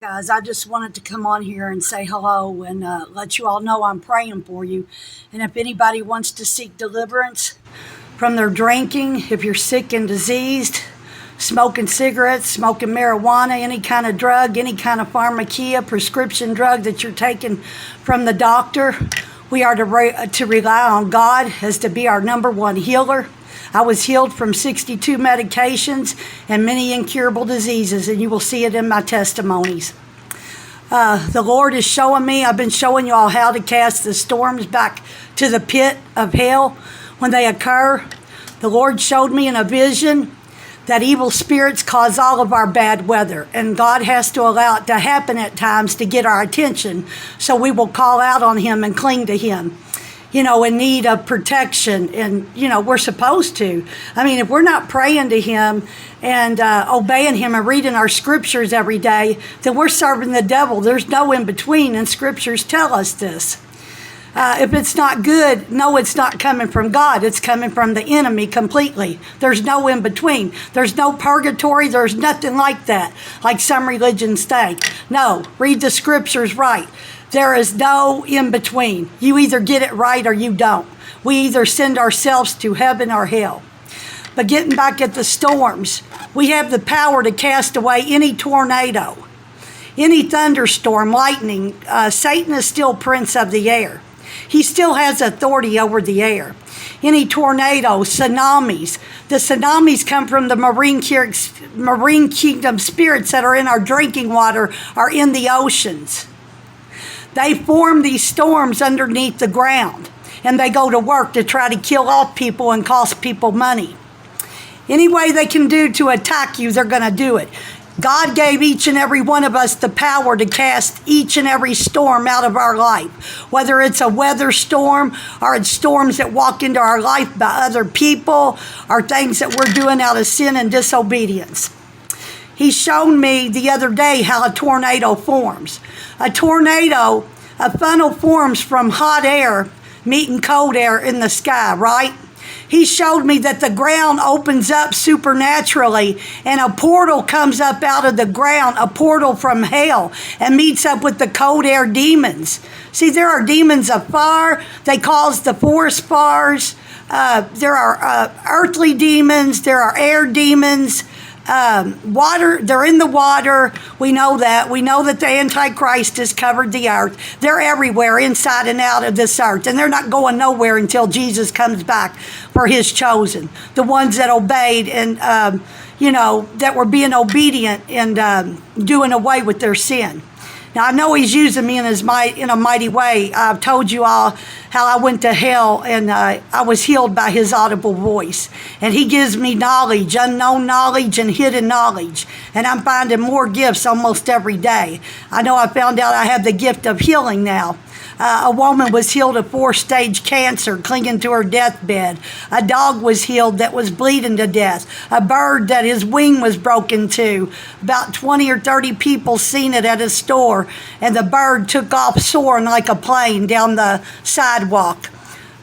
Guys, I just wanted to come on here and say hello and let you all know I'm praying for you. And if anybody wants to seek deliverance from their drinking, if you're sick and diseased, smoking cigarettes, smoking marijuana, any kind of drug, any kind of pharmacia, prescription drug that you're taking from the doctor, we are to rely on God as to be our number one healer. I was healed from 62 medications and many incurable diseases, and you will see it in my testimonies. The Lord is showing me, I've been showing you all how to cast the storms back to the pit of hell when they occur. The Lord showed me in a vision that evil spirits cause all of our bad weather, and God has to allow it to happen at times to get our attention, so we will call out on Him and cling to Him, in need of protection. And, we're supposed to. I mean, if we're not praying to Him and obeying Him and reading our scriptures every day, then we're serving the devil. There's no in between, and scriptures tell us this. If it's not good, no, it's not coming from God. It's coming from the enemy completely. There's no in between. There's no purgatory. There's nothing like that, like some religions think. No, read the scriptures right. There is no in between. You either get it right or you don't. We either send ourselves to heaven or hell. But getting back at the storms, we have the power to cast away any tornado, any thunderstorm, lightning. Satan is still prince of the air. He still has authority over the air. Any tornado, tsunamis. The tsunamis come from the marine kingdom spirits that are in our drinking water, are in the oceans. They form these storms underneath the ground, and they go to work to try to kill off people and cost people money. Any way they can do to attack you, they're going to do it. God gave each and every one of us the power to cast each and every storm out of our life, whether it's a weather storm or it's storms that walk into our life by other people or things that we're doing out of sin and disobedience. He showed me the other day how a tornado forms. A tornado, a funnel forms from hot air meeting cold air in the sky, right? He showed me that the ground opens up supernaturally and a portal comes up out of the ground, a portal from hell, and meets up with the cold air demons. See, there are demons of fire. They cause the forest fires. There are earthly demons. There are air demons. Water, they're in the water. We know that. We know that the Antichrist has covered the earth. They're everywhere, inside and out of this earth. And they're not going nowhere until Jesus comes back for His chosen. The ones that obeyed and, that were being obedient and doing away with their sin. Now, I know He's using me in a mighty way. I've told you all how I went to hell and I was healed by His audible voice. And He gives me knowledge, unknown knowledge and hidden knowledge. And I'm finding more gifts almost every day. I know I found out I have the gift of healing now. A woman was healed of 4-stage cancer, clinging to her deathbed. A dog was healed that was bleeding to death. A bird that his wing was broken to. About 20 or 30 people seen it at a store, and the bird took off soaring like a plane down the sidewalk.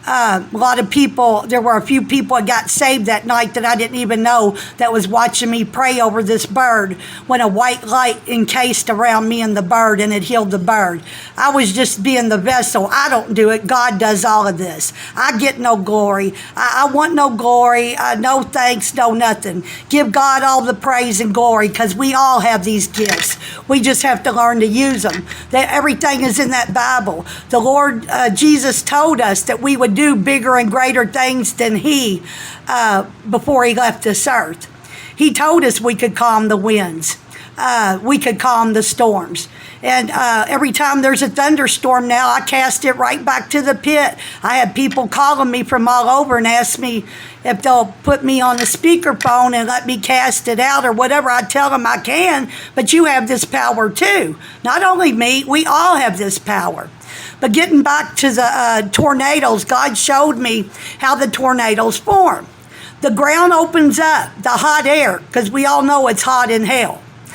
A lot of people, there were a few people that got saved that night that I didn't even know that was watching me pray over this bird when a white light encased around me and the bird and it healed the bird. I was just being the vessel. I don't do it. God does all of this. I get no glory. I want no glory. No thanks, no nothing. Give God all the praise and glory because we all have these gifts. We just have to learn to use them. That everything is in that Bible. The Lord Jesus told us that we would do bigger and greater things than He before He left this earth. He told us we could calm the winds. We could calm the storms. And every time there's a thunderstorm now, I cast it right back to the pit. I have people calling me from all over and ask me if they'll put me on the speakerphone and let me cast it out or whatever. I tell them I can, but you have this power too. Not only me, we all have this power. But getting back to the tornadoes, God showed me how the tornadoes form. The ground opens up, the hot air, because we all know it's hot in hell.